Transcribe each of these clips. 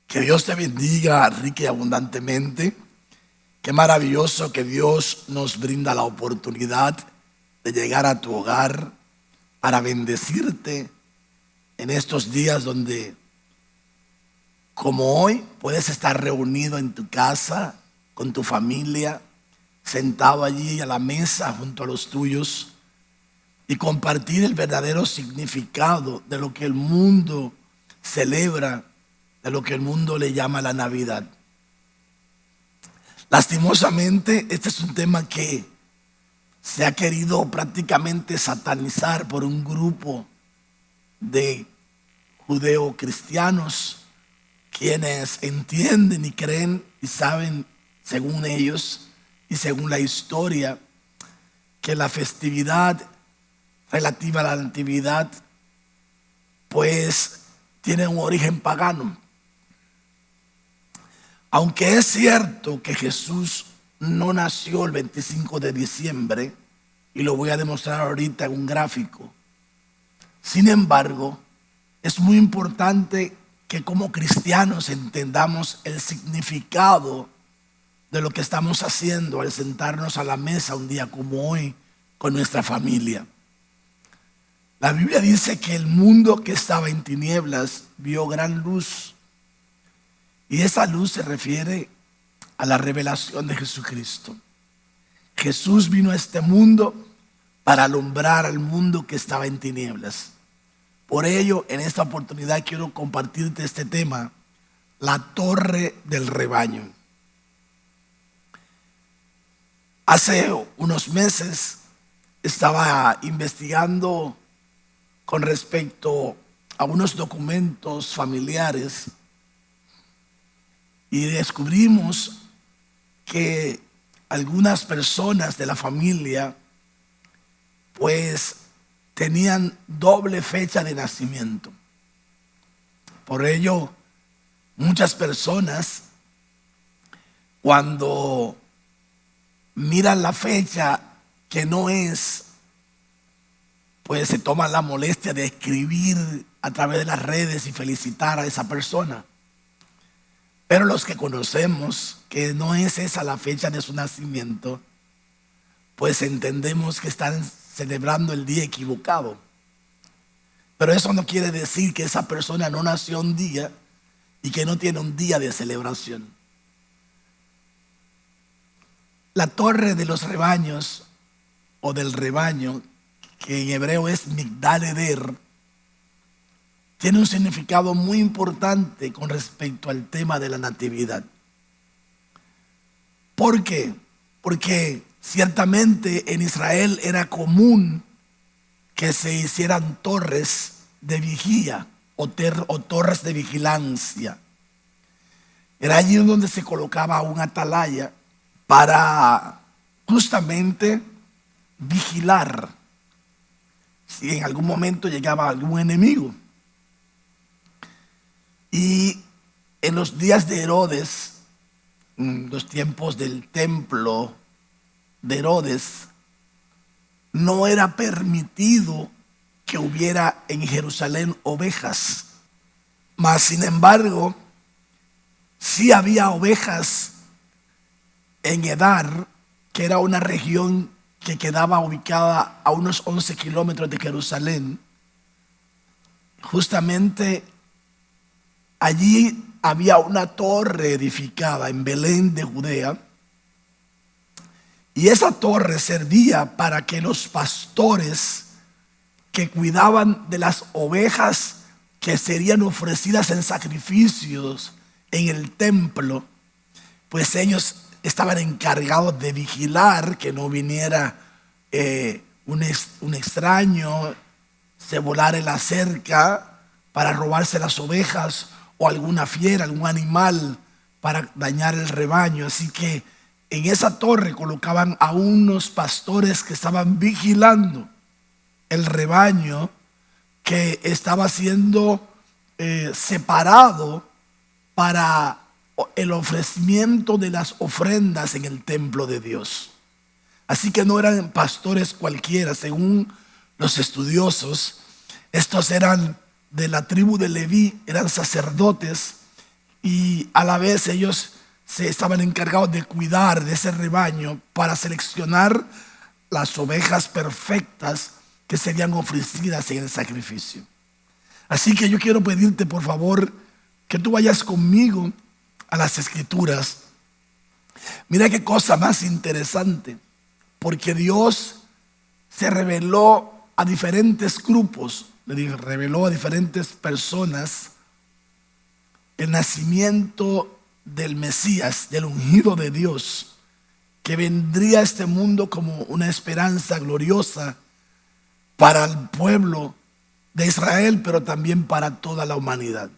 Que Dios te bendiga rica y abundantemente. Qué maravilloso que Dios nos brinda la oportunidad de llegar a tu hogar para bendecirte en estos días donde, como hoy, puedes estar reunido en tu casa, con tu familia, sentado allí a la mesa junto a los tuyos y compartir el verdadero significado de lo que el mundo celebra, de lo que el mundo le llama la Navidad. Lastimosamente, este es un tema que se ha querido prácticamente satanizar por un grupo de judeocristianos quienes entienden y creen y saben, según ellos y según la historia, que la festividad relativa a la Natividad pues tiene un origen pagano. Aunque es cierto que Jesús no nació el 25 de diciembre, y lo voy a demostrar ahorita en un gráfico, sin embargo, es muy importante que como cristianos entendamos el significado de lo que estamos haciendo al sentarnos a la mesa un día como hoy con nuestra familia. La Biblia dice que el mundo que estaba en tinieblas vio gran luz. Y esa luz se refiere a la revelación de Jesucristo. Jesús vino a este mundo para alumbrar al mundo que estaba en tinieblas. Por ello, en esta oportunidad quiero compartirte este tema, la torre del rebaño. Hace unos meses estaba investigando con respecto a unos documentos familiares y descubrimos que algunas personas de la familia pues tenían doble fecha de nacimiento. Por ello, muchas personas cuando miran la fecha que no es, pues se toman la molestia de escribir a través de las redes y felicitar a esa persona. Pero los que conocemos que no es esa la fecha de su nacimiento, pues entendemos que están celebrando el día equivocado. Pero eso no quiere decir que esa persona no nació un día y que no tiene un día de celebración. La torre de los rebaños o del rebaño, que en hebreo es Migdal Eder, tiene un significado muy importante con respecto al tema de la natividad. ¿Por qué? Porque ciertamente en Israel era común que se hicieran torres de vigía o torres de vigilancia. Era allí donde se colocaba un atalaya para justamente vigilar si en algún momento llegaba algún enemigo. Y en los días de Herodes, en los tiempos del templo de Herodes, no era permitido que hubiera en Jerusalén ovejas. Mas, sin embargo, sí había ovejas en Edar, que era una región que quedaba ubicada a unos 11 kilómetros de Jerusalén. Justamente allí había una torre edificada en Belén de Judea, y esa torre servía para que los pastores que cuidaban de las ovejas que serían ofrecidas en sacrificios en el templo, pues ellos estaban encargados de vigilar que no viniera un extraño, se volara en la cerca para robarse las ovejas, o alguna fiera, algún animal para dañar el rebaño. Así que en esa torre colocaban a unos pastores que estaban vigilando el rebaño que estaba siendo separado para el ofrecimiento de las ofrendas en el templo de Dios. Así que no eran pastores cualquiera. Según los estudiosos, estos eran de la tribu de Leví, eran sacerdotes y a la vez ellos se estaban encargados de cuidar de ese rebaño para seleccionar las ovejas perfectas que serían ofrecidas en el sacrificio. Así que yo quiero pedirte, por favor, que tú vayas conmigo a las Escrituras. Mira qué cosa más interesante, porque Dios se reveló a diferentes grupos, le reveló a diferentes personas el nacimiento del Mesías, del ungido de Dios, que vendría a este mundo como una esperanza gloriosa para el pueblo de Israel, pero también para toda la humanidad.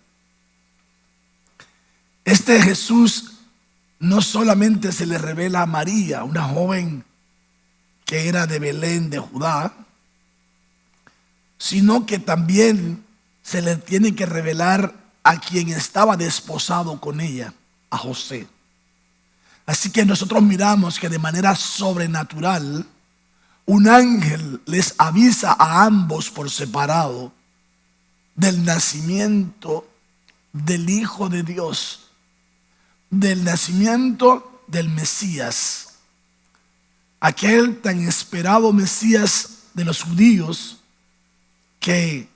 Este Jesús no solamente se le revela a María, una joven que era de Belén de Judá, sino que también se le tiene que revelar a quien estaba desposado con ella, a José. Así que nosotros miramos que de manera sobrenatural un ángel les avisa a ambos por separado del nacimiento del Hijo de Dios, del nacimiento del Mesías, aquel tan esperado Mesías de los judíos que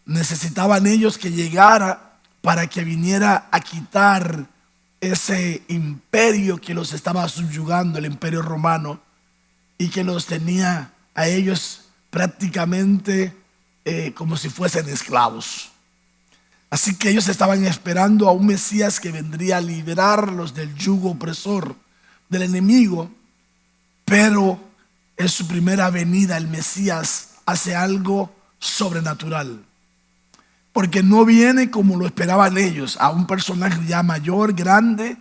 necesitaban ellos que llegara para que viniera a quitar ese imperio que los estaba subyugando, el imperio romano, y que los tenía a ellos prácticamente como si fuesen esclavos. Así que ellos estaban esperando a un Mesías que vendría a liberarlos del yugo opresor del enemigo, pero en su primera venida el Mesías hace algo sobrenatural, porque no viene como lo esperaban ellos, a un personaje ya mayor, grande,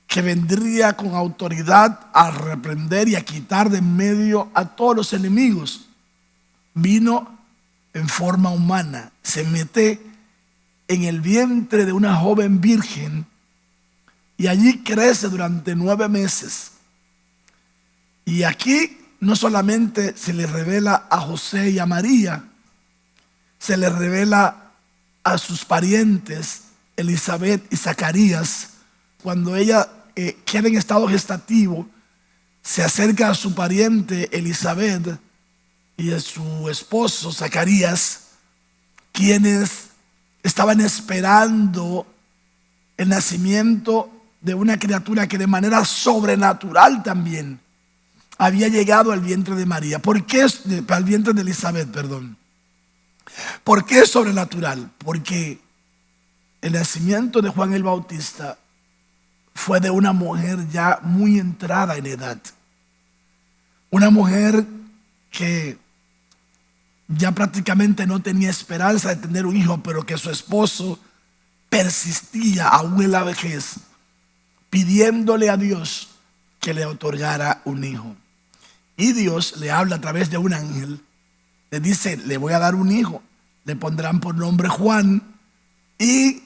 que vendría con autoridad a reprender y a quitar de en medio a todos los enemigos. Vino en forma humana, se mete en el vientre de una joven virgen y allí crece durante 9 meses. Y aquí no solamente se le revela a José y a María, se le revela a sus parientes Elizabeth y Zacarías. Cuando ella queda en estado gestativo, se acerca a su pariente Elizabeth y a su esposo Zacarías, quienes estaban esperando el nacimiento de una criatura que de manera sobrenatural también había llegado al vientre de María. ¿Por qué? Al vientre de Elizabeth, perdón. ¿Por qué es sobrenatural? Porque el nacimiento de Juan el Bautista fue de una mujer ya muy entrada en edad. Una mujer que ya prácticamente no tenía esperanza de tener un hijo, pero que su esposo persistía aún en la vejez, pidiéndole a Dios que le otorgara un hijo. Y Dios le habla a través de un ángel, le dice: le voy a dar un hijo, le pondrán por nombre Juan, y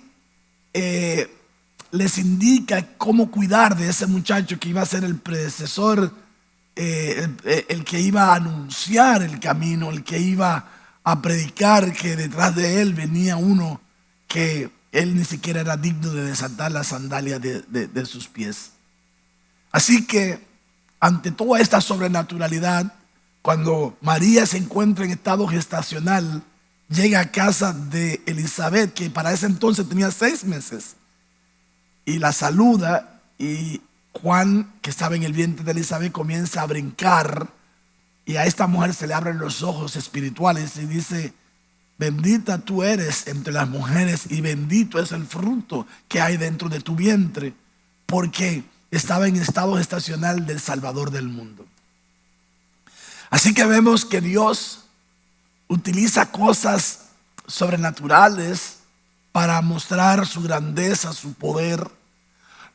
les indica cómo cuidar de ese muchacho que iba a ser el predecesor, el que iba a anunciar el camino, el que iba a predicar que detrás de él venía uno que él ni siquiera era digno de desatar las sandalias de sus pies. Así que ante toda esta sobrenaturalidad, cuando María se encuentra en estado gestacional, llega a casa de Elizabeth, que para ese entonces tenía 6 meses, y la saluda, y Juan, que estaba en el vientre de Elizabeth, comienza a brincar, y a esta mujer se le abren los ojos espirituales y dice: bendita tú eres entre las mujeres y bendito es el fruto que hay dentro de tu vientre, porque estaba en estado gestacional del Salvador del mundo. Así que vemos que Dios utiliza cosas sobrenaturales para mostrar su grandeza, su poder.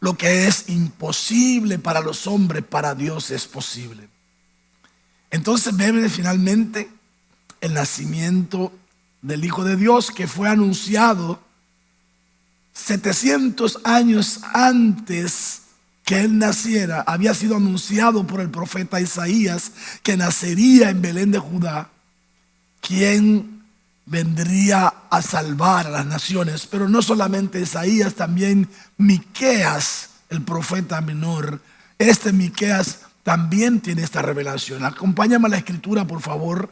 Lo que es imposible para los hombres, para Dios es posible. Entonces vemos finalmente el nacimiento del Hijo de Dios, que fue anunciado 700 años antes que él naciera. Había sido anunciado por el profeta Isaías que nacería en Belén de Judá, quien vendría a salvar a las naciones. Pero no solamente Isaías, también Miqueas, el profeta menor. Miqueas también tiene esta revelación. Acompáñame a la escritura, por favor,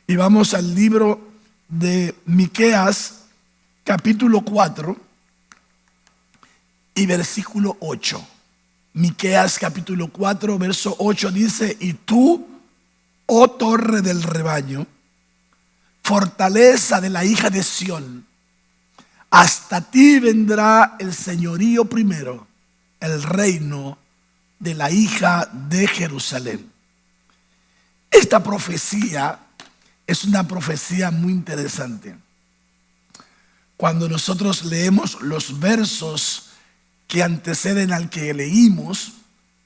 y vamos al libro de Miqueas, capítulo 4 y versículo 8. Miqueas capítulo 4, verso 8 dice: y tú, oh torre del rebaño, fortaleza de la hija de Sión, hasta ti vendrá el señorío primero, el reino de la hija de Jerusalén. Esta profecía es una profecía muy interesante. Cuando nosotros leemos los versos que anteceden al que leímos,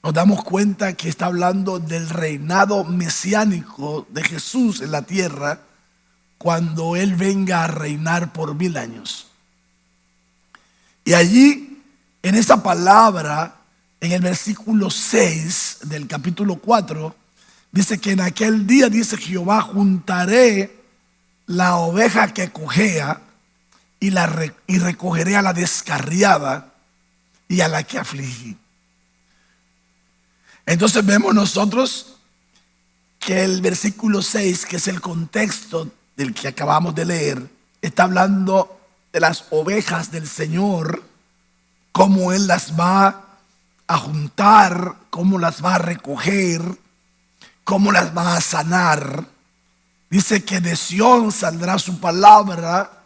nos damos cuenta que está hablando del reinado mesiánico de Jesús en la tierra, cuando Él venga a reinar por 1000 años. Y allí, en esa palabra, en el versículo 6 del capítulo 4, dice que en aquel día, dice Jehová, juntaré la oveja que cojea y recogeré a la descarriada y a la que afligí. Entonces vemos nosotros que el versículo 6, que es el contexto del que acabamos de leer, está hablando de las ovejas del Señor, cómo Él las va a juntar, cómo las va a recoger, cómo las va a sanar. Dice que de Sión saldrá su palabra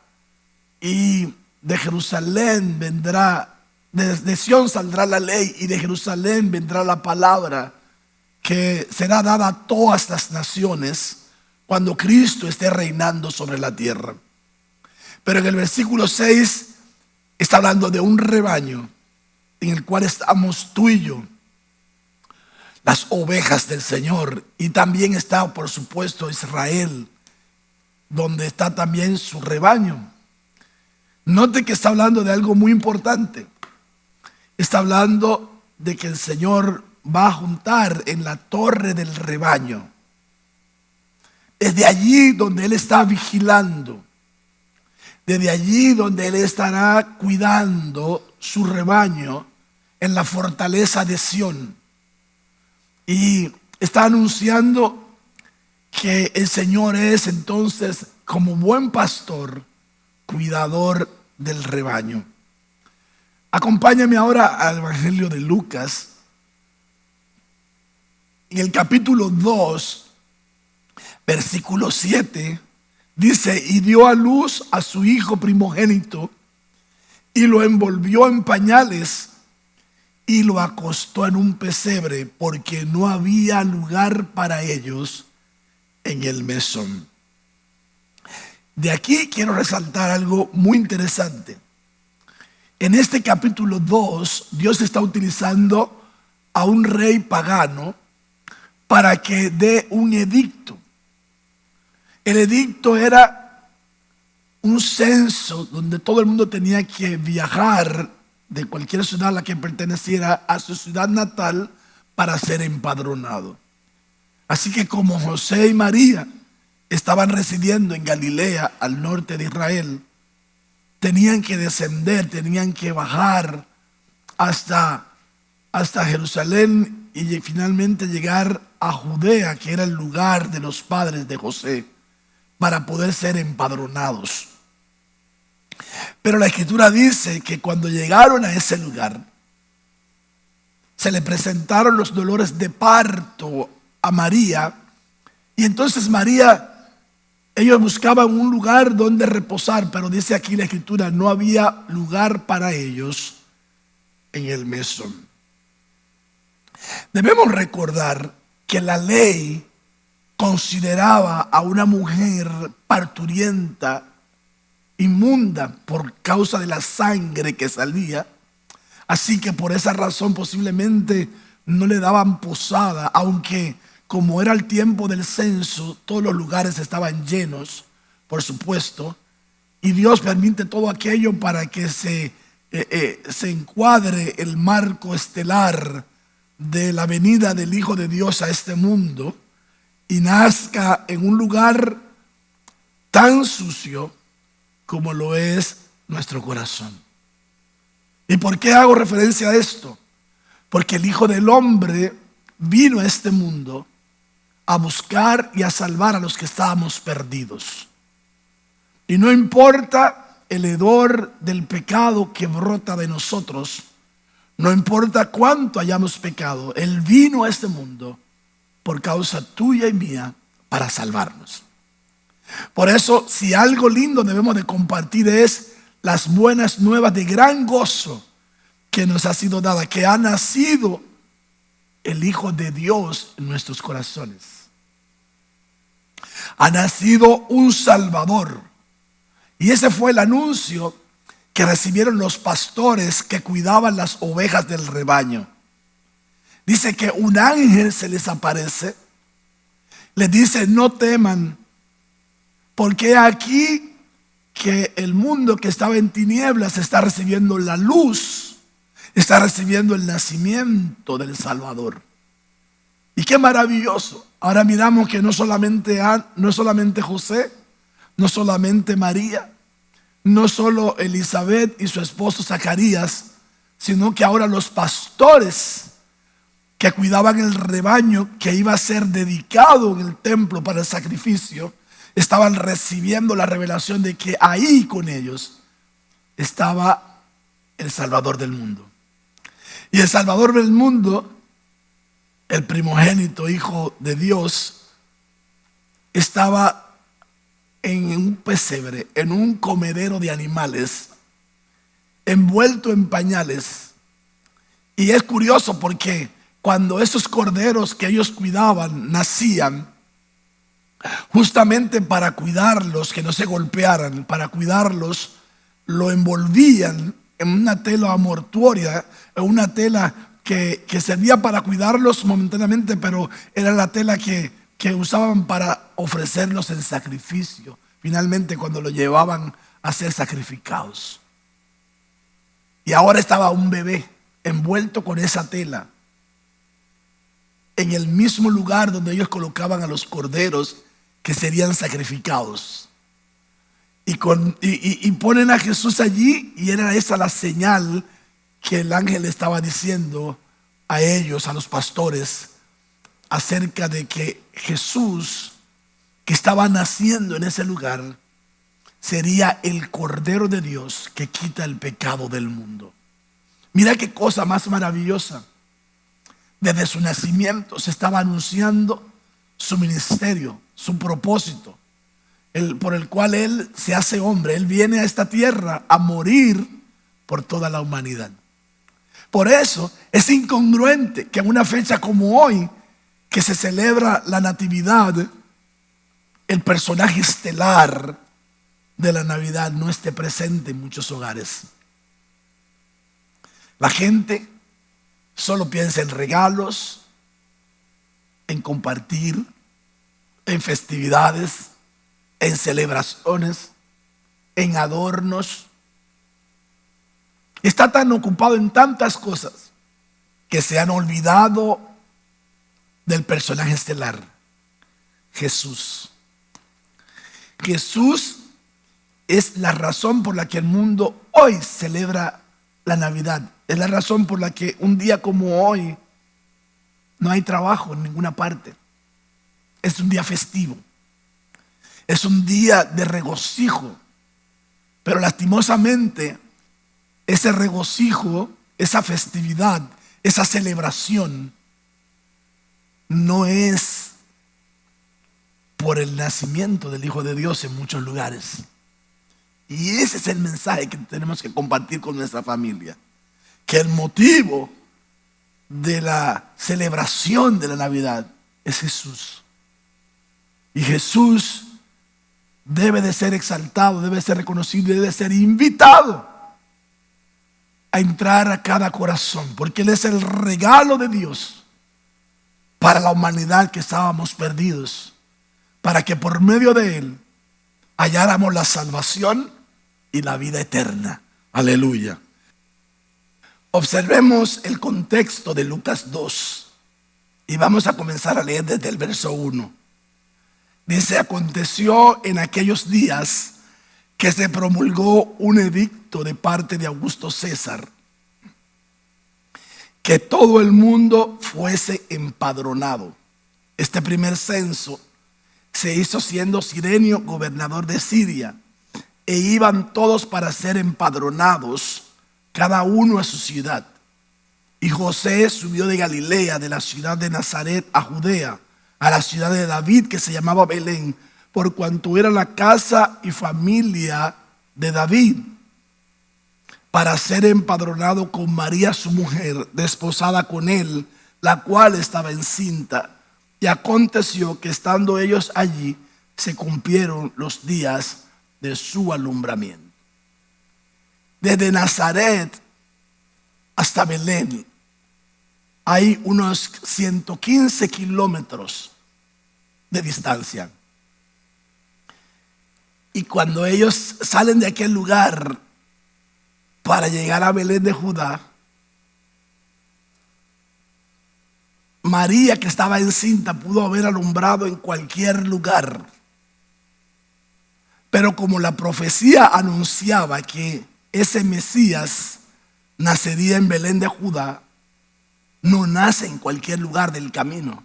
y de Jerusalén vendrá. De Sión saldrá la ley y de Jerusalén vendrá la palabra, que será dada a todas las naciones cuando Cristo esté reinando sobre la tierra. Pero en el versículo 6 está hablando de un rebaño en el cual estamos tú y yo, las ovejas del Señor. Y también está, por supuesto, Israel, donde está también su rebaño. Note que está hablando de algo muy importante. Está hablando de que el Señor va a juntar en la torre del rebaño. Desde allí donde Él está vigilando, desde allí donde Él estará cuidando su rebaño en la fortaleza de Sión. Y está anunciando que el Señor es entonces, como buen pastor, cuidador del rebaño. Acompáñame ahora al Evangelio de Lucas. En el capítulo 2, versículo 7, dice: y dio a luz a su hijo primogénito, y lo envolvió en pañales, y lo acostó en un pesebre, porque no había lugar para ellos en el mesón. De aquí quiero resaltar algo muy interesante. En este capítulo 2, Dios está utilizando a un rey pagano para que dé un edicto. El edicto era un censo donde todo el mundo tenía que viajar de cualquier ciudad a la que perteneciera a su ciudad natal para ser empadronado. Así que como José y María estaban residiendo en Galilea, al norte de Israel, tenían que descender, tenían que bajar hasta Jerusalén y finalmente llegar a Judea, que era el lugar de los padres de José, para poder ser empadronados. Pero la Escritura dice que cuando llegaron a ese lugar, se le presentaron los dolores de parto a María, y entonces ellos buscaban un lugar donde reposar, pero dice aquí la Escritura, no había lugar para ellos en el mesón. Debemos recordar que la ley consideraba a una mujer parturienta inmunda por causa de la sangre que salía, así que por esa razón posiblemente no le daban posada, aunque como era el tiempo del censo, todos los lugares estaban llenos, por supuesto, y Dios permite todo aquello para que se encuadre el marco estelar de la venida del Hijo de Dios a este mundo y nazca en un lugar tan sucio como lo es nuestro corazón. ¿Y por qué hago referencia a esto? Porque el Hijo del Hombre vino a este mundo a buscar y a salvar a los que estábamos perdidos. Y no importa el hedor del pecado que brota de nosotros, no importa cuánto hayamos pecado, Él vino a este mundo por causa tuya y mía para salvarnos. Por eso, si algo lindo debemos de compartir es las buenas nuevas de gran gozo que nos ha sido dada, que ha nacido el Hijo de Dios en nuestros corazones. Ha nacido un Salvador. Y ese fue el anuncio que recibieron los pastores que cuidaban las ovejas del rebaño. Dice que un ángel se les aparece, les dice: no teman, porque aquí que el mundo que estaba en tinieblas está recibiendo la luz, está recibiendo el nacimiento del Salvador. Y qué maravilloso. Ahora miramos que no solamente José, no solamente María, no solo Elizabeth y su esposo Zacarías, sino que ahora los pastores que cuidaban el rebaño que iba a ser dedicado en el templo para el sacrificio, estaban recibiendo la revelación de que ahí con ellos estaba el Salvador del mundo. Y el Salvador del mundo, el primogénito Hijo de Dios, estaba en un pesebre, en un comedero de animales, envuelto en pañales. Y es curioso porque cuando esos corderos que ellos cuidaban nacían, justamente para cuidarlos, que no se golpearan, para cuidarlos, lo envolvían en una tela mortuoria, en una tela que servía para cuidarlos momentáneamente, pero era la tela que usaban para ofrecerlos en sacrificio, finalmente cuando lo llevaban a ser sacrificados. Y ahora estaba un bebé envuelto con esa tela en el mismo lugar donde ellos colocaban a los corderos que serían sacrificados. Y ponen a Jesús allí, y era esa la señal que el ángel estaba diciendo a ellos, a los pastores, acerca de que Jesús, que estaba naciendo en ese lugar, sería el Cordero de Dios que quita el pecado del mundo. Mira qué cosa más maravillosa. Desde su nacimiento se estaba anunciando su ministerio, su propósito, por el cual Él se hace hombre. Él viene a esta tierra a morir por toda la humanidad. Por eso es incongruente que en una fecha como hoy, que se celebra la Natividad, el personaje estelar de la Navidad no esté presente en muchos hogares. La gente solo piensa en regalos, en compartir, en festividades, en celebraciones, en adornos. Está tan ocupado en tantas cosas que se han olvidado del personaje estelar, Jesús. Jesús es la razón por la que el mundo hoy celebra la Navidad. Es la razón por la que un día como hoy no hay trabajo en ninguna parte. Es un día festivo. Es un día de regocijo. Pero lastimosamente, ese regocijo, esa festividad, esa celebración, no es por el nacimiento del Hijo de Dios en muchos lugares. Y ese es el mensaje que tenemos que compartir con nuestra familia. Que el motivo de la celebración de la Navidad es Jesús. Y Jesús debe de ser exaltado, debe ser reconocido, debe ser invitado a entrar a cada corazón, porque Él es el regalo de Dios para la humanidad que estábamos perdidos, para que por medio de Él halláramos la salvación y la vida eterna. Aleluya. Observemos el contexto de Lucas 2 y vamos a comenzar a leer desde el verso 1. Dice: aconteció en aquellos días que se promulgó un edicto de parte de Augusto César, que todo el mundo fuese empadronado. Este primer censo se hizo siendo Cirenio gobernador de Siria, e iban todos para ser empadronados, cada uno a su ciudad. Y José subió de Galilea, de la ciudad de Nazaret, a Judea, a la ciudad de David, que se llamaba Belén, por cuanto era la casa y familia de David, para ser empadronado con María su mujer, desposada con él, la cual estaba encinta. Y aconteció que estando ellos allí, se cumplieron los días de su alumbramiento. Desde Nazaret hasta Belén hay unos 115 kilómetros de distancia. Y cuando ellos salen de aquel lugar para llegar a Belén de Judá, María, que estaba encinta, pudo haber alumbrado en cualquier lugar. Pero como la profecía anunciaba que ese Mesías nacería en Belén de Judá, no nace en cualquier lugar del camino.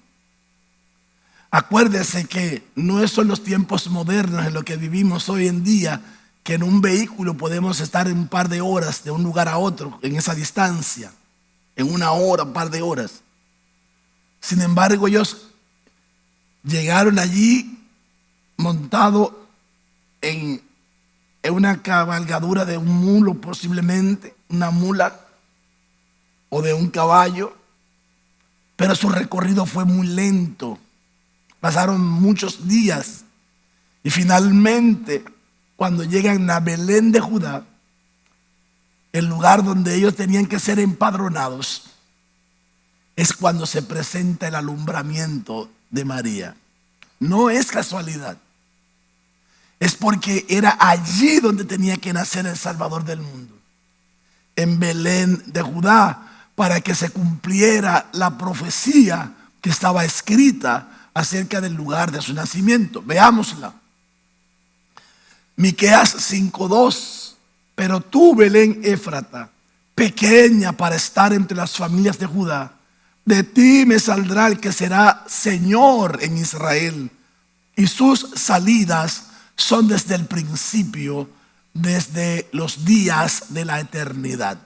Acuérdese que no son los tiempos modernos en los que vivimos hoy en día, que en un vehículo podemos estar en un par de horas de un lugar a otro, en esa distancia, en una hora, un par de horas. Sin embargo, ellos llegaron allí montados en una cabalgadura de un mulo, posiblemente una mula o de un caballo, pero su recorrido fue muy lento. Pasaron muchos días y finalmente, cuando llegan a Belén de Judá, el lugar donde ellos tenían que ser empadronados, es cuando se presenta el alumbramiento de María. No es casualidad. Es porque era allí donde tenía que nacer el Salvador del mundo, en Belén de Judá, para que se cumpliera la profecía que estaba escrita acerca del lugar de su nacimiento. Veámosla. Miqueas 5:2. Pero tú, Belén Éfrata, pequeña para estar entre las familias de Judá, de ti me saldrá el que será Señor en Israel, y sus salidas son desde el principio, desde los días de la eternidad.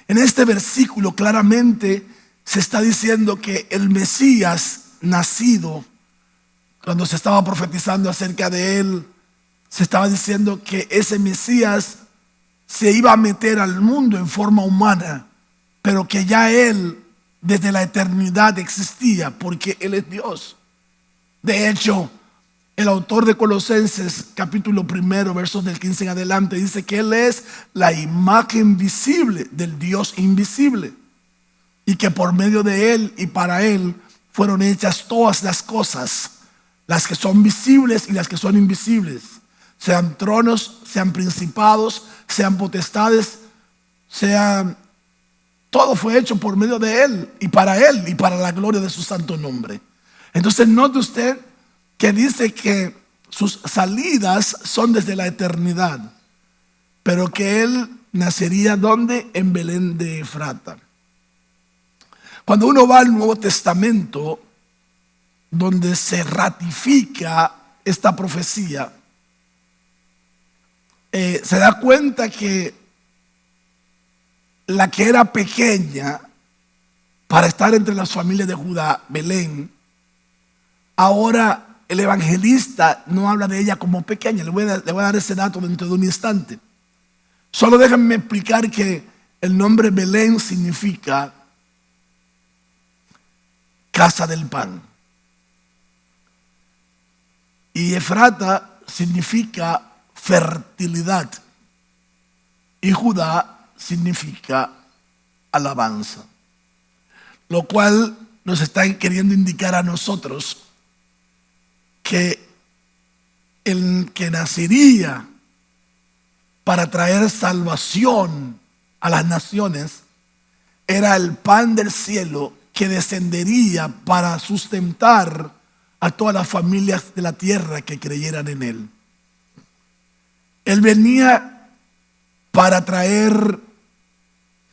En este versículo claramente se está diciendo que el Mesías nacido, cuando se estaba profetizando acerca de él, se estaba diciendo que ese Mesías se iba a meter al mundo en forma humana, pero que ya él desde la eternidad existía, porque él es Dios. De hecho, el autor de Colosenses capítulo 1, versos del 15 en adelante, dice que él es la imagen visible del Dios invisible, y que por medio de él y para él fueron hechas todas las cosas, las que son visibles y las que son invisibles, sean tronos, sean principados, sean potestades, sean... Todo fue hecho por medio de él y para la gloria de su santo nombre. Entonces note usted que dice que sus salidas son desde la eternidad, pero que él nacería ¿dónde? En Belén de Efrata. Cuando uno va al Nuevo Testamento, donde se ratifica esta profecía, se da cuenta que la que era pequeña para estar entre las familias de Judá, Belén, ahora el evangelista no habla de ella como pequeña. Le voy a dar ese dato dentro de un instante. Solo déjenme explicar que el nombre Belén significa casa del pan, y Efrata significa fertilidad, y Judá significa alabanza, lo cual nos está queriendo indicar a nosotros que el que nacería para traer salvación a las naciones era el pan del cielo que descendería para sustentar a todas las familias de la tierra que creyeran en Él. Él venía para traer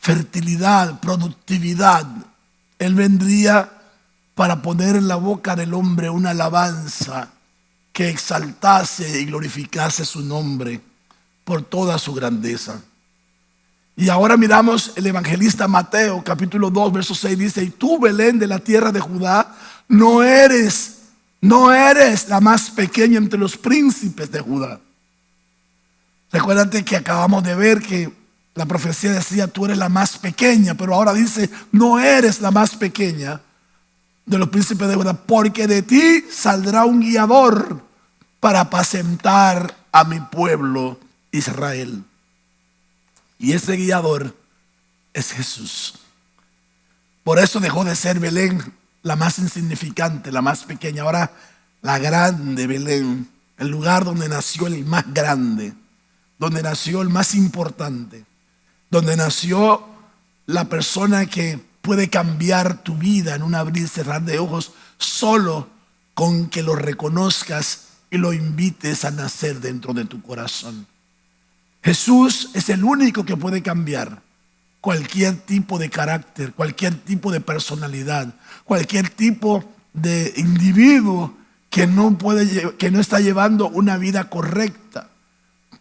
fertilidad, productividad. Él vendría para poner en la boca del hombre una alabanza que exaltase y glorificase su nombre por toda su grandeza. Y ahora miramos el evangelista Mateo, capítulo 2, verso 6, dice: y tú, Belén, de la tierra de Judá, no eres la más pequeña entre los príncipes de Judá. Recuérdate que acabamos de ver que la profecía decía: tú eres la más pequeña, pero ahora dice: no eres la más pequeña de los príncipes de Judá, porque de ti saldrá un guiador para apacentar a mi pueblo Israel. Y ese guiador es Jesús. Por eso dejó de ser Belén la más insignificante, la más pequeña. Ahora la grande Belén, el lugar donde nació el más grande, donde nació el más importante, donde nació la persona que puede cambiar tu vida en un abrir y cerrar de ojos, solo con que lo reconozcas y lo invites a nacer dentro de tu corazón. Jesús es el único que puede cambiar cualquier tipo de carácter, cualquier tipo de personalidad, cualquier tipo de individuo que no está llevando una vida correcta,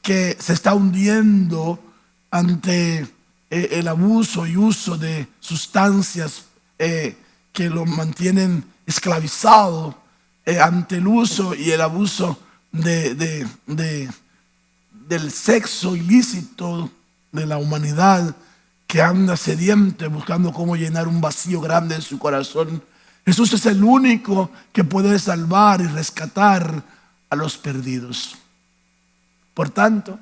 que se está hundiendo ante el abuso y uso de sustancias que lo mantienen esclavizado, ante el uso y el abuso del sexo ilícito de la humanidad, que anda sediente buscando cómo llenar un vacío grande en su corazón. Jesús es el único que puede salvar y rescatar a los perdidos. Por tanto,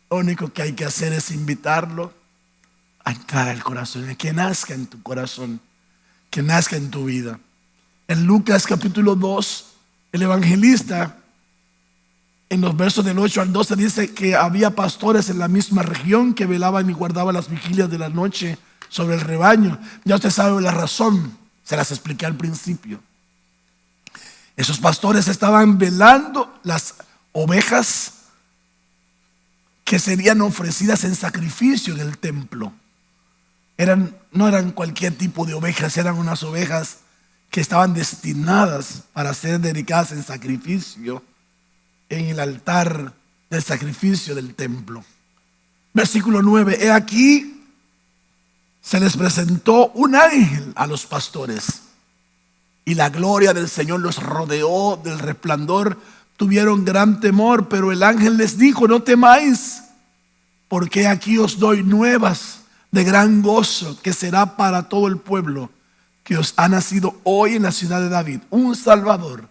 lo único que hay que hacer es invitarlo a entrar al corazón, que nazca en tu corazón, que nazca en tu vida. En Lucas capítulo 2, el evangelista, en los versos del 8 al 12, dice que había pastores en la misma región que velaban y guardaban las vigilias de la noche sobre el rebaño. Ya usted sabe la razón, se las expliqué al principio. Esos pastores estaban velando las ovejas que serían ofrecidas en sacrificio en el templo. No eran cualquier tipo de ovejas, eran unas ovejas que estaban destinadas para ser dedicadas en sacrificio en el altar del sacrificio del templo. Versículo 9: he aquí, se les presentó un ángel a los pastores, y la gloria del Señor los rodeó del resplandor. Tuvieron gran temor, pero el ángel les dijo: no temáis, porque aquí os doy nuevas de gran gozo, que será para todo el pueblo, que os ha nacido hoy en la ciudad de David un Salvador,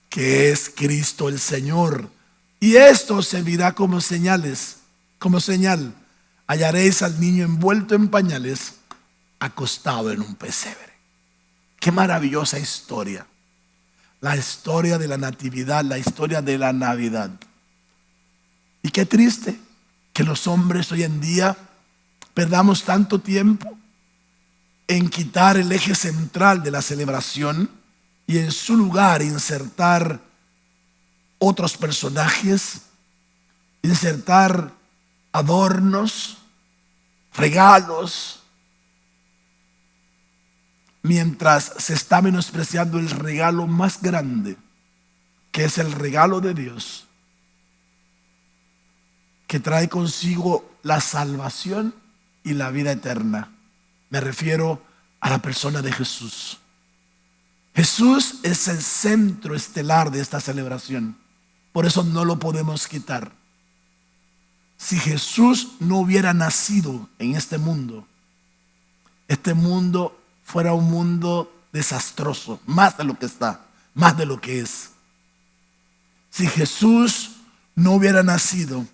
que es Cristo el Señor. Y esto servirá como señal: hallaréis al niño envuelto en pañales, acostado en un pesebre. Qué maravillosa historia. La historia de la natividad, la historia de la Navidad. Y qué triste que los hombres hoy en día perdamos tanto tiempo en quitar el eje central de la celebración y en su lugar insertar otros personajes, insertar adornos, regalos, mientras se está menospreciando el regalo más grande, que es el regalo de Dios, que trae consigo la salvación y la vida eterna. Me refiero a la persona de Jesús. Jesús es el centro estelar de esta celebración. Por eso no lo podemos quitar. Si Jesús no hubiera nacido en este mundo fuera un mundo desastroso, más de lo que está, más de lo que es. Si Jesús no hubiera nacido,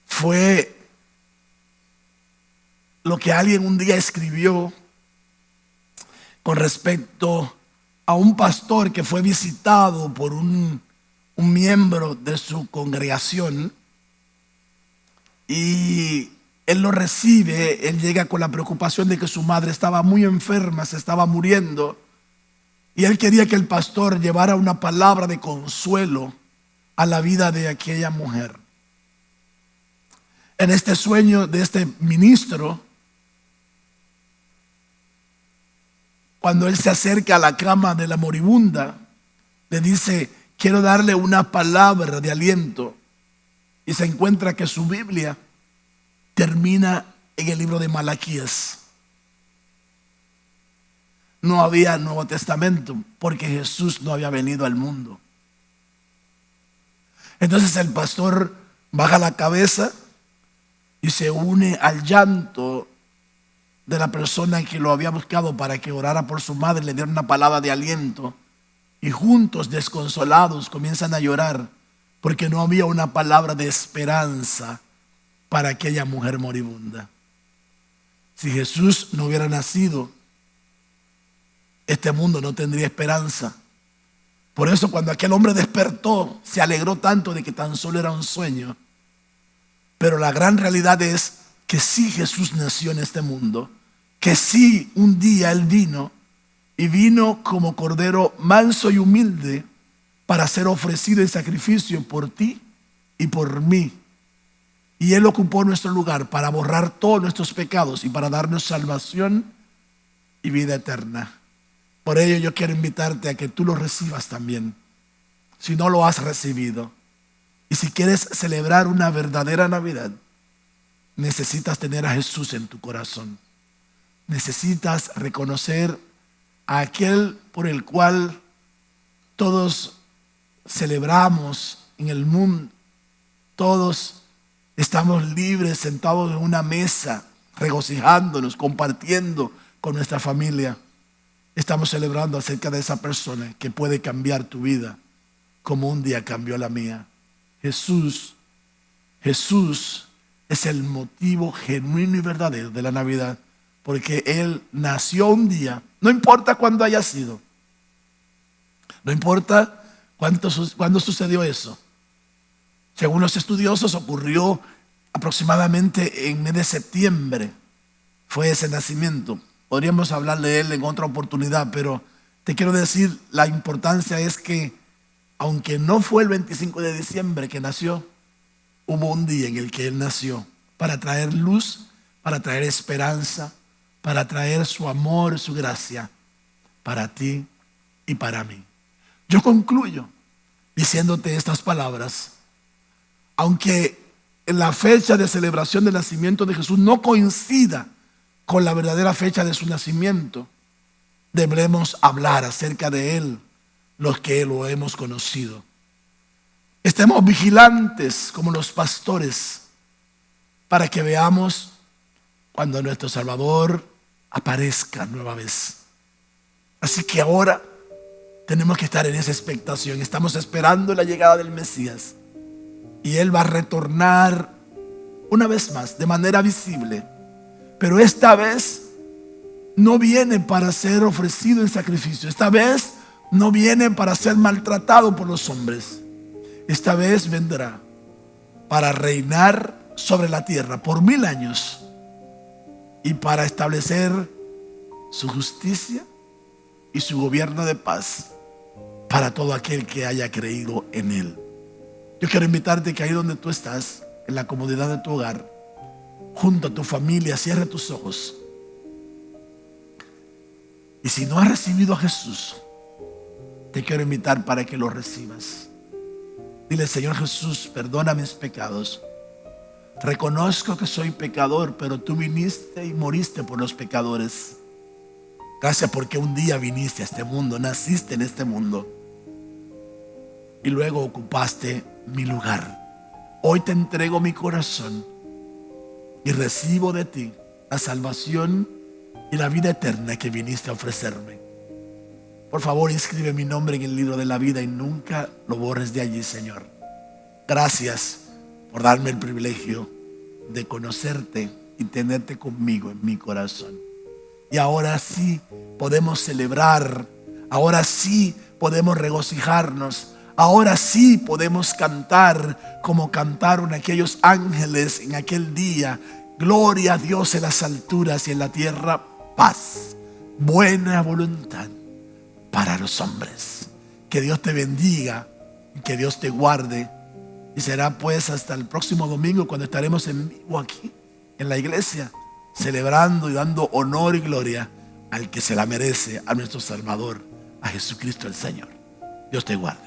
fue lo que alguien un día escribió con respecto a un pastor que fue visitado por un miembro de su congregación, y él lo recibe. Él llega con la preocupación de que su madre estaba muy enferma, se estaba muriendo, Y él quería que el pastor llevara una palabra de consuelo a la vida de aquella mujer. En este sueño de este ministro, cuando él se acerca a la cama de la moribunda, le dice: quiero darle una palabra de aliento. Y se encuentra que su Biblia termina en el libro de Malaquías. No había Nuevo Testamento porque Jesús no había venido al mundo. Entonces el pastor baja la cabeza y se une al llanto de la persona que lo había buscado para que orara por su madre, le diera una palabra de aliento. Y juntos, desconsolados, comienzan a llorar porque no había una palabra de esperanza para aquella mujer moribunda. Si Jesús no hubiera nacido, este mundo no tendría esperanza. Por eso cuando aquel hombre despertó, se alegró tanto de que tan solo era un sueño. Pero la gran realidad es que sí, Jesús nació en este mundo, que sí, un día Él vino, y vino como cordero manso y humilde para ser ofrecido en sacrificio por ti y por mí. Y Él ocupó nuestro lugar para borrar todos nuestros pecados y para darnos salvación y vida eterna. Por ello yo quiero invitarte a que tú lo recibas también, si no lo has recibido. Y si quieres celebrar una verdadera Navidad, necesitas tener a Jesús en tu corazón. Necesitas reconocer a aquel por el cual todos celebramos en el mundo. Todos estamos libres, sentados en una mesa, regocijándonos, compartiendo con nuestra familia. Estamos celebrando acerca de esa persona que puede cambiar tu vida como un día cambió la mía. Jesús es el motivo genuino y verdadero de la Navidad, porque Él nació un día, no importa cuándo haya sido, no importa cuándo sucedió eso. Según los estudiosos, ocurrió aproximadamente en mes de septiembre, fue ese nacimiento. Podríamos hablar de él en otra oportunidad, pero te quiero decir, la importancia es que aunque no fue el 25 de diciembre que nació, hubo un día en el que Él nació para traer luz, para traer esperanza, para traer su amor, su gracia para ti y para mí. Yo concluyo diciéndote estas palabras. Aunque la fecha de celebración del nacimiento de Jesús no coincida con la verdadera fecha de su nacimiento, debemos hablar acerca de Él, los que lo hemos conocido. Estemos vigilantes como los pastores para que veamos cuando nuestro Salvador aparezca nueva vez. Así que ahora tenemos que estar en esa expectación. Estamos esperando la llegada del Mesías y Él va a retornar una vez más de manera visible. Pero esta vez no viene para ser ofrecido en sacrificio. Esta vez no viene para ser maltratado por los hombres. Esta vez vendrá para reinar sobre la tierra por 1000 años y para establecer su justicia y su gobierno de paz para todo aquel que haya creído en Él. Yo quiero invitarte que ahí donde tú estás, en la comodidad de tu hogar, junto a tu familia, cierre tus ojos. Y si no has recibido a Jesús, te quiero invitar para que lo recibas. Dile: Señor Jesús, perdona mis pecados. Reconozco que soy pecador, pero tú viniste y moriste por los pecadores. Gracias porque un día viniste a este mundo, naciste en este mundo y luego ocupaste mi lugar. Hoy te entrego mi corazón y recibo de ti la salvación y la vida eterna que viniste a ofrecerme. Por favor, inscribe mi nombre en el libro de la vida y nunca lo borres de allí, Señor. Gracias por darme el privilegio de conocerte y tenerte conmigo en mi corazón. Y ahora sí podemos celebrar, ahora sí podemos regocijarnos, ahora sí podemos cantar como cantaron aquellos ángeles en aquel día. Gloria a Dios en las alturas y en la tierra paz, buena voluntad para para los hombres. Que Dios te bendiga y que Dios te guarde. Y será pues hasta el próximo domingo, cuando estaremos en vivo aquí en la iglesia, celebrando y dando honor y gloria al que se la merece, a nuestro Salvador, a Jesucristo el Señor. Dios te guarde.